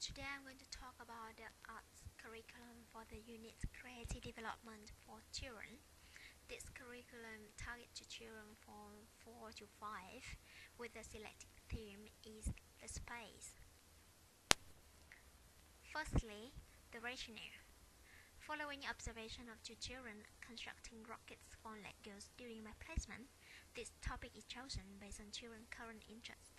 Today I'm going to talk about the arts curriculum for the unit Creative Development for Children. This curriculum targets children from 4 to 5 with the selected theme is the space. Firstly, the rationale. Following observation of two children constructing rockets from Legos during my placement, this topic is chosen based on children's current interest.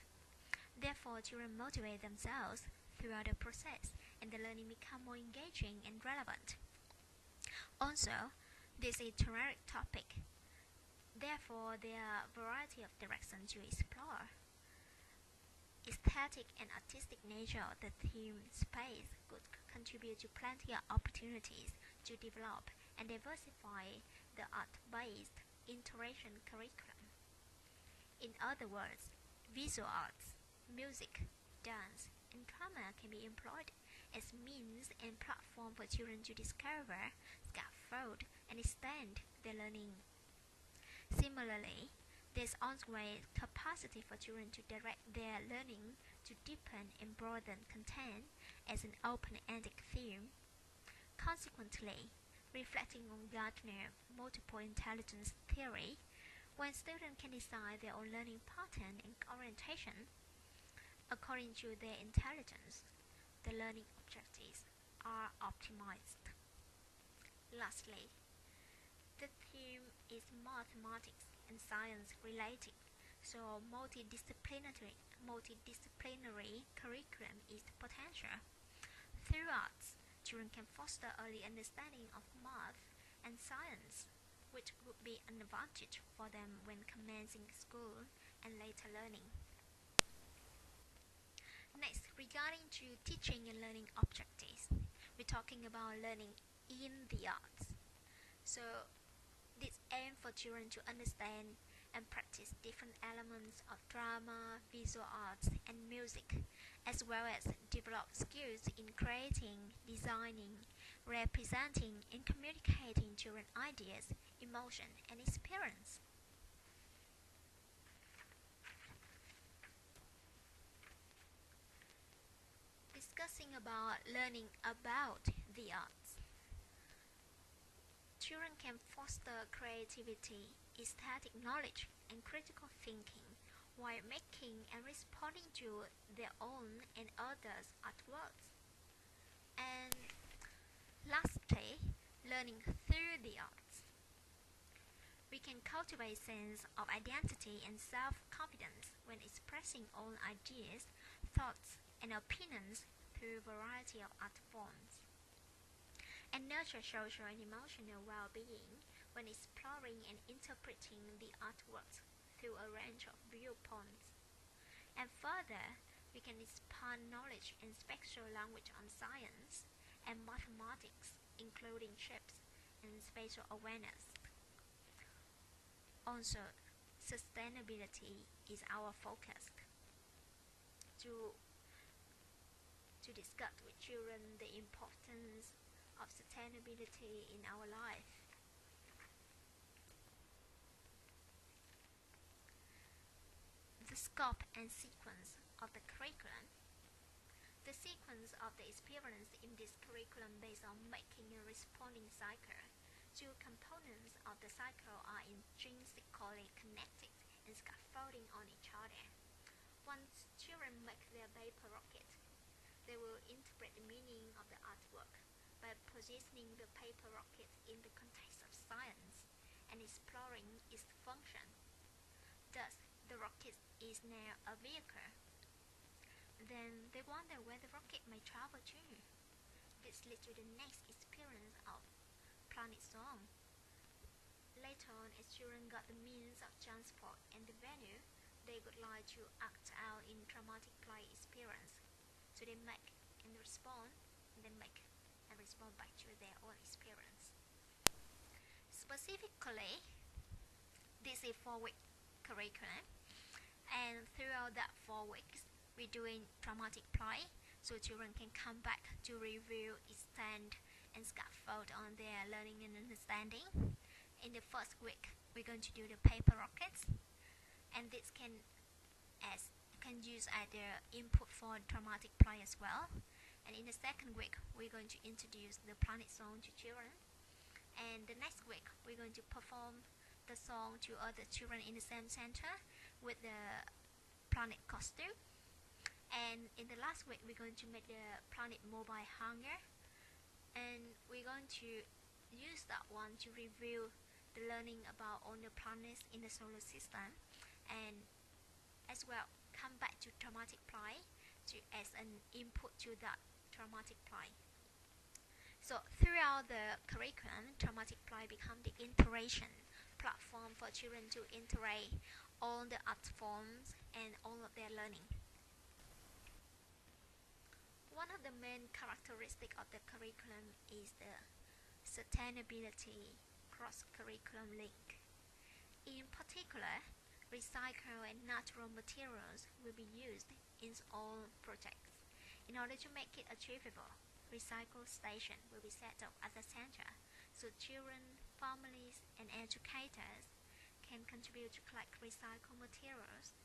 Therefore, children motivate themselves throughout the process and the learning becomes more engaging and relevant. Also, this is a generic topic. Therefore, there are a variety of directions to explore. Aesthetic and artistic nature of the theme space could contribute to plenty of opportunities to develop and diversify the art-based interaction curriculum. In other words, visual arts, music, dance, and drama can be employed as means and platform for children to discover, scaffold, and extend their learning. Similarly, there's always capacity for children to direct their learning to deepen and broaden content as an open-ended theme. Consequently, reflecting on Gardner's multiple intelligence theory, when students can decide their own learning pattern and orientation according to their intelligence, the learning objectives are optimized. Lastly, the theme is mathematics and science related, so multidisciplinary curriculum is potential. Through arts, children can foster early understanding of math and science, which would be an advantage for them when commencing school and later learning. Next, regarding to teaching and learning objectives, we're talking about learning in the arts. So, this aim for children to understand and practice different elements of drama, visual arts, and music, as well as develop skills in creating, designing, representing, and communicating children's ideas, emotion, and experience. Discussing about learning about the arts. Children can foster creativity, aesthetic knowledge, and critical thinking while making and responding to their own and others' artworks. And lastly, learning through the arts. We can cultivate sense of identity and self-confidence when expressing own ideas, thoughts, and opinions through a variety of art forms, and nurture social and emotional well-being when exploring and interpreting the artworks through a range of viewpoints. And further, we can expand knowledge in spatial language on science and mathematics, including shapes and spatial awareness. Also, sustainability is our focus. To discuss with children the importance of sustainability in our life. The scope and sequence of the curriculum. The sequence of the experience in this curriculum based on making and responding cycle. Two components of the cycle are intrinsically connected and scaffolding on each other. Once children make their paper rocket, they will interpret the meaning of the artwork by positioning the paper rocket in the context of science and exploring its function. Thus, the rocket is now a vehicle. Then they wonder where the rocket may travel to. This leads to the next experience of planet song. Later on, as children got the means of transport and the venue, they would like to act out in dramatic play experience. So they make and respond, and then make and respond back to their own experience. Specifically, this is 4-week curriculum, and throughout that 4 weeks, we're doing dramatic play, so children can come back to review, extend, and scaffold on their learning and understanding. In the first week, we're going to do the paper rockets, and this can use either input for dramatic play as well. And in the second week, we're going to introduce the planet song to children. And the next week, we're going to perform the song to other children in the same center with the planet costume. And in the last week, we're going to make the planet mobile hangar. And we're going to use that one to review the learning about all the planets in the solar system, and as well come back to traumatic play as an input to that traumatic play. So throughout the curriculum, traumatic play becomes the interaction platform for children to interact all the art forms and all of their learning. One of the main characteristics of the curriculum is the sustainability cross-curriculum link. In particular, recycled and natural materials will be used in all projects. In order to make it achievable, recycle station will be set up at the center, so children, families, and educators can contribute to collect recycled materials.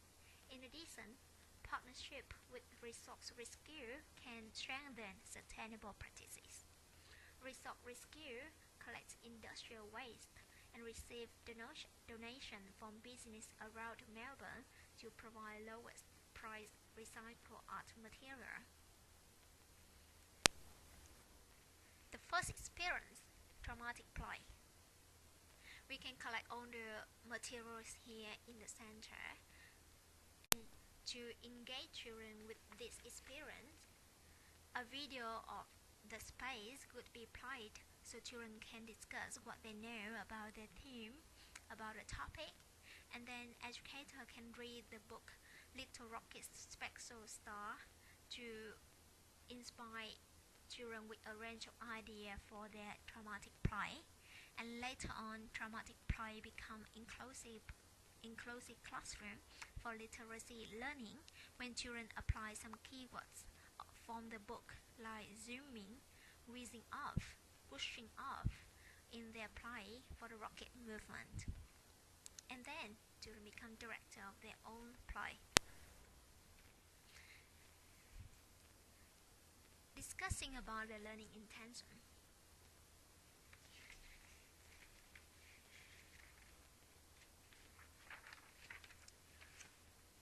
In addition, partnership with resource rescue can strengthen sustainable practices. Resource rescue collects industrial waste and receive donation from business around Melbourne to provide lowest price recycled art material. The first experience, traumatic play. We can collect all the materials here in the center. To engage children with this experience, a video of the space could be played so children can discuss what they know about the theme, about the topic, and then educator can read the book Little Rocket's Special Star to inspire children with a range of ideas for their traumatic play. And later on, traumatic play become inclusive classroom for literacy learning when children apply some keywords from the book like zooming, whizzing off, pushing off in their play for the rocket movement. And then children become director of their own play. Discussing about the learning intention.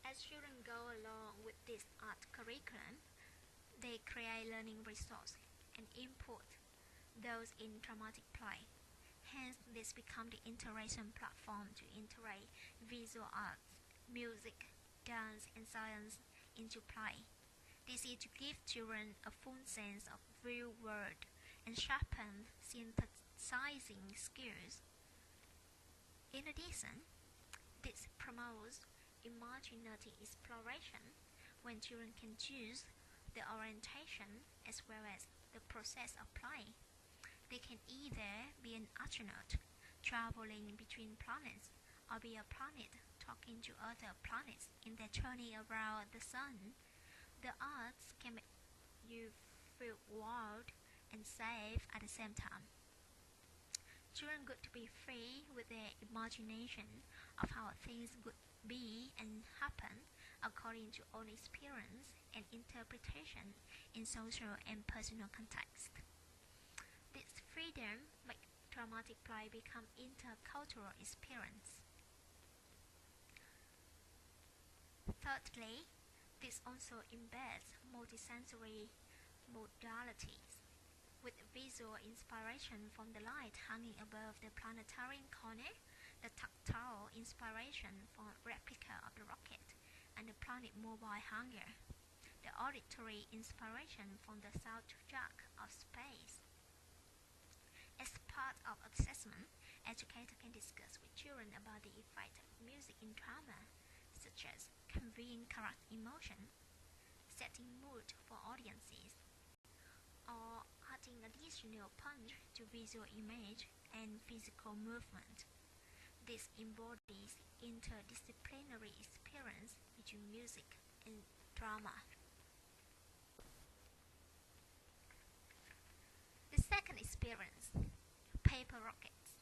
As children go along with this art curriculum, they create learning resources and input those in traumatic play. Hence, this becomes the interaction platform to integrate visual arts, music, dance, and science into play. This is to give children a full sense of real world and sharpen synthesizing skills. In addition, this promotes imaginative exploration when children can choose the orientation as well as the process of play. They can either be an astronaut traveling between planets or be a planet talking to other planets in their journey around the sun. The arts can make you feel wild and safe at the same time. Children get to be free with their imagination of how things could be and happen according to own experience and interpretation in social and personal context. This freedom makes traumatic play become intercultural experience. Thirdly, this also embeds multisensory modalities, with visual inspiration from the light hanging above the planetarium corner, the tactile inspiration from a replica of the rocket and the planet mobile hangar, the auditory inspiration from the soundtrack of space. As part of assessment, educators can discuss with children about the effect of music in drama, such as conveying correct emotion, setting mood for audiences, or adding additional punch to visual image and physical movement. This embodies interdisciplinary experience between music and drama. The second experience, paper rockets.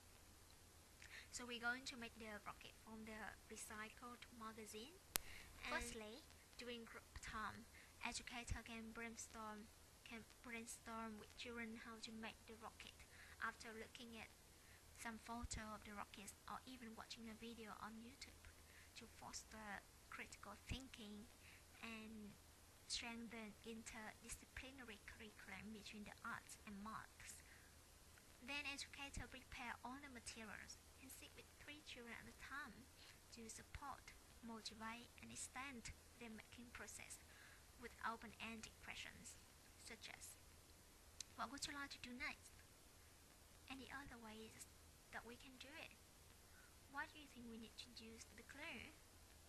So we're going to make the rocket from the recycled magazine. Firstly, during group time, educator can can brainstorm with children how to make the rocket after looking at some photo of the rockets or even watching a video on YouTube to foster critical thinking and strengthen interdisciplinary curriculum between the arts and maths. Then educator prepare all the materials and sit with 3 children at a time to support, motivate and extend their making process with open-ended questions such as, what would you like to do next? Any other ways that we can do it? Why do you think we need to use the glue?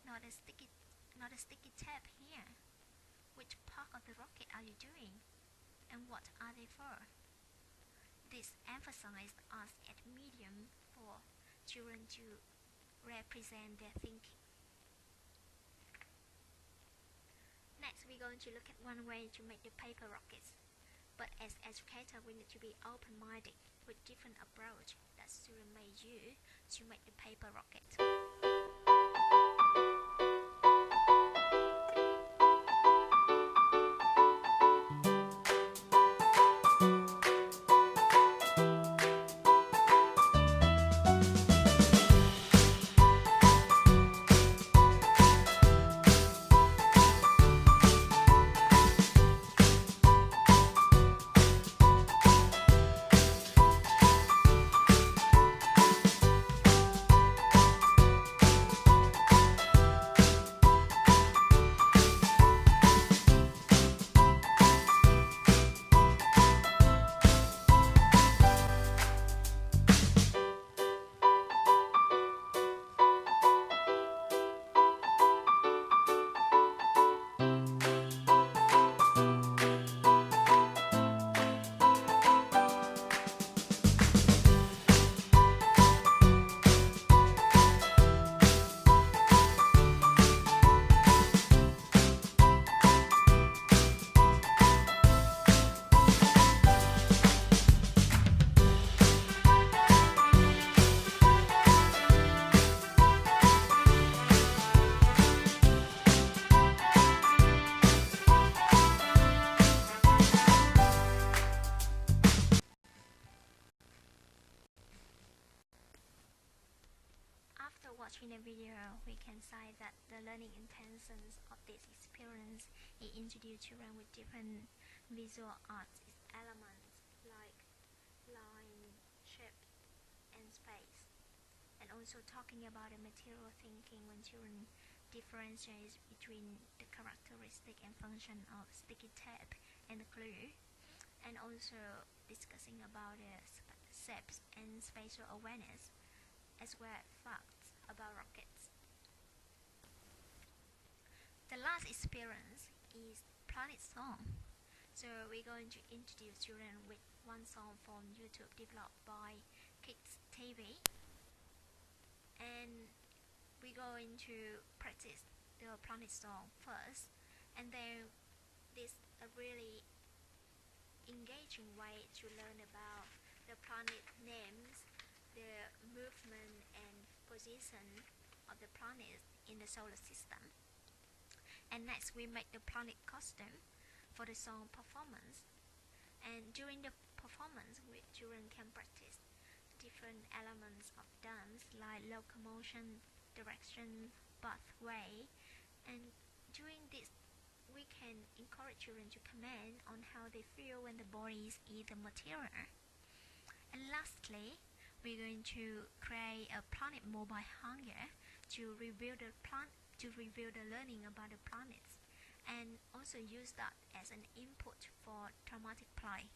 Not a sticky tape here. Which part of the rocket are you doing? And what are they for? This emphasized us as medium for children to represent their thinking. Next, we're going to look at one way to make the paper rockets. But as educator, we need to be open-minded with different approach that students may use to make the paper rocket. Watching the video, we can say that the learning intentions of this experience is introduce children with different visual arts elements like line, shape, and space, and also talking about the material thinking when children differentiate between the characteristic and function of sticky tape and glue, and also discussing about the shapes and spatial awareness, as well as facts about rockets. The last experience is Planet Song. So we're going to introduce children with one song from YouTube developed by Kids TV, and we're going to practice the Planet Song first, and then this a really engaging way to learn about the planet names, the movement and position of the planets in the solar system. And next we make the planet costume for the song performance, and during the performance children can practice different elements of dance like locomotion, direction, pathway, and during this we can encourage children to comment on how they feel when the body is the material. And lastly, we're going to create a planet mobile hangar to reveal the learning about the planets, and also use that as an input for dramatic play.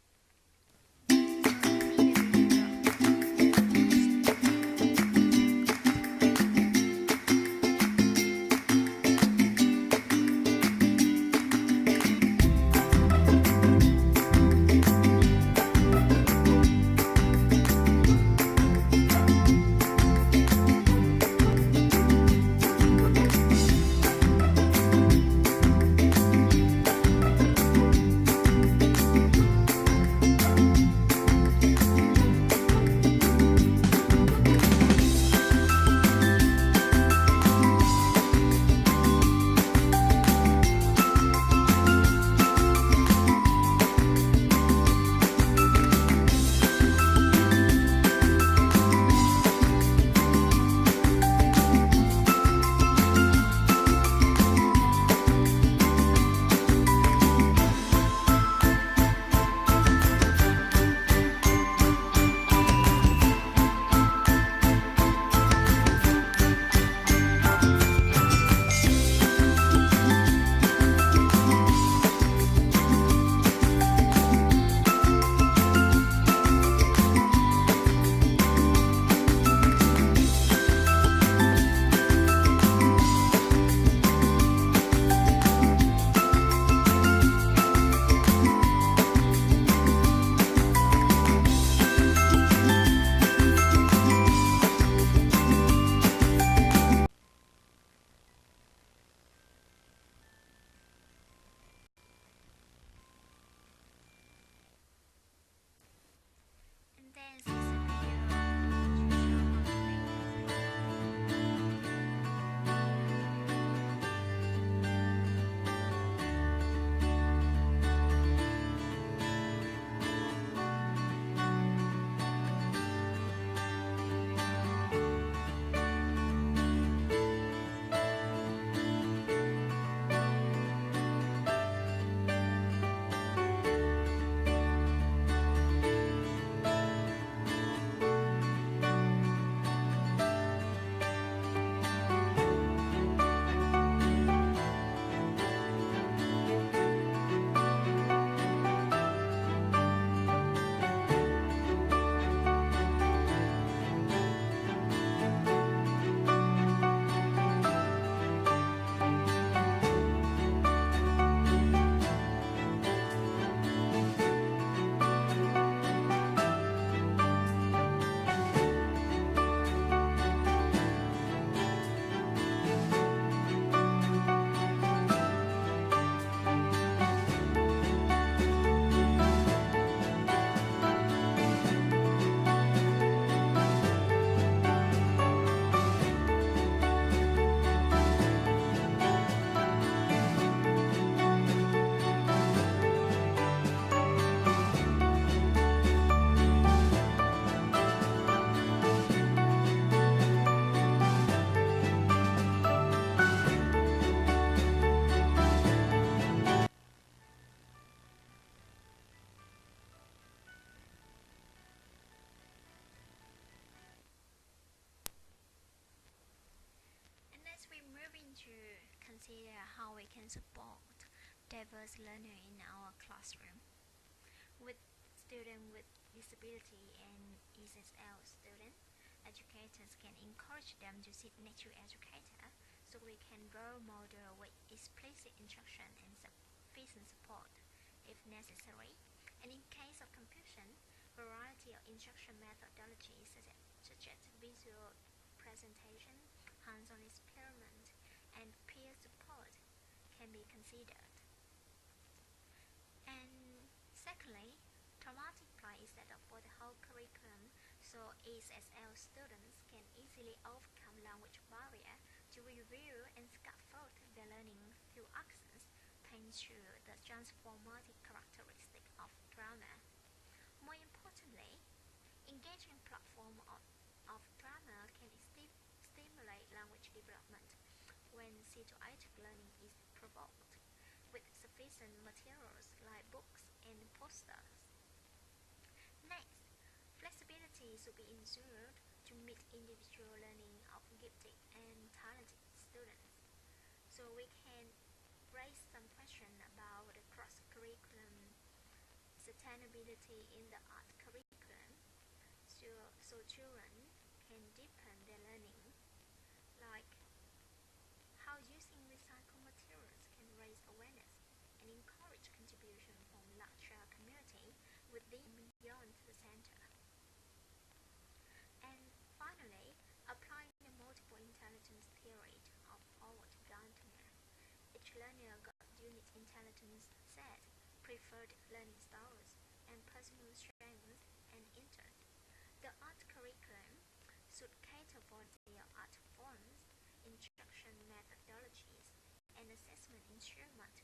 moving to consider how we can support diverse learner in our classroom. With students with disability and ESL students, educators can encourage them to sit next to educator so we can role model with explicit instruction and sufficient support if necessary. And in case of confusion, variety of instruction methodologies such as visual presentation, hands-on experiment, and peer support can be considered. And secondly, traumatic play is set up for the whole curriculum so ESL students can easily overcome language barrier to review and scaffold their learning through accents thanks to the transformative characteristic of drama. More importantly, engaging platform of drama can stimulate language development when situative learning is provoked with sufficient materials like books and posters. Next, flexibility should be ensured to meet individual learning of gifted and talented students. So we can raise some question about the cross-curriculum sustainability in the art curriculum so children can deepen their learning, like how using recycled materials can raise awareness and encourage contribution from larger community within and beyond the center. And finally, applying the multiple intelligence theory of Howard Gardner. Each learner got unique intelligence set, preferred learning styles, and personal strengths and interests. The art curriculum should cater for their art forms, instruction methodologies, and assessment instrument.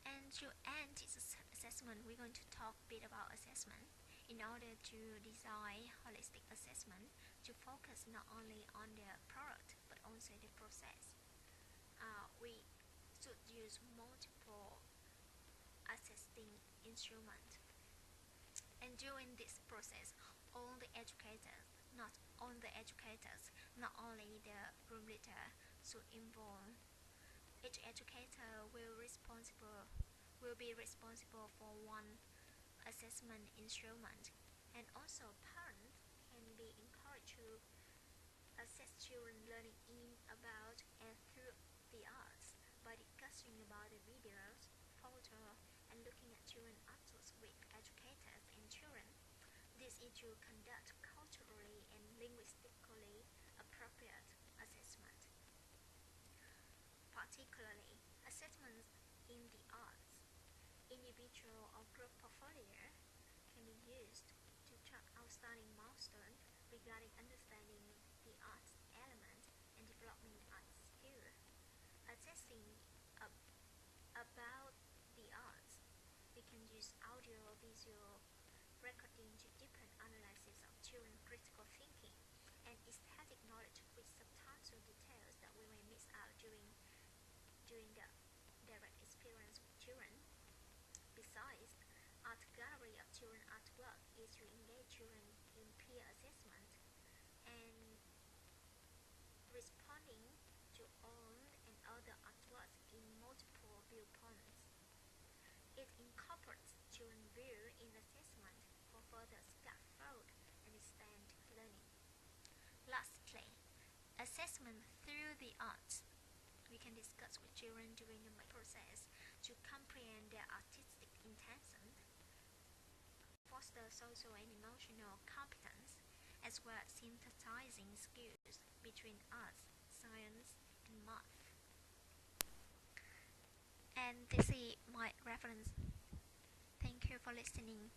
And to end this assessment, we're going to talk a bit about assessment. In order to design holistic assessment, to focus not only on the product but also the process. We should use multiple assessing instruments. And during this process, all the educators, not only the room leader, should involve. Each educator will be responsible for one assessment instrument, and also parents can be encouraged to assess children learning in, about, and through the arts by discussing about the videos, photo, and looking at children artworks with educators and children. This is to conduct culturally and linguistically appropriate assessment. Particularly, assessments in the arts, individual or group portfolio can be used to track outstanding milestones regarding understanding the arts element and developing arts skill. Assessing about the arts, we can use audio or visual recording to deepen analysis of children's critical thinking and aesthetic knowledge with substantial details that we may miss out during the direct experience with children. Besides, art gallery of children artwork is to engage children in peer assessment and responding to own and other artworks in multiple viewpoints. It incorporates children's view in assessment for further scaffold and extend learning. Lastly, assessment through the arts. We can discuss with children during the process to comprehend their artistic intention, foster social and emotional competence, as well as synthesizing skills between arts, science, and math. And this is my reference. Thank you for listening.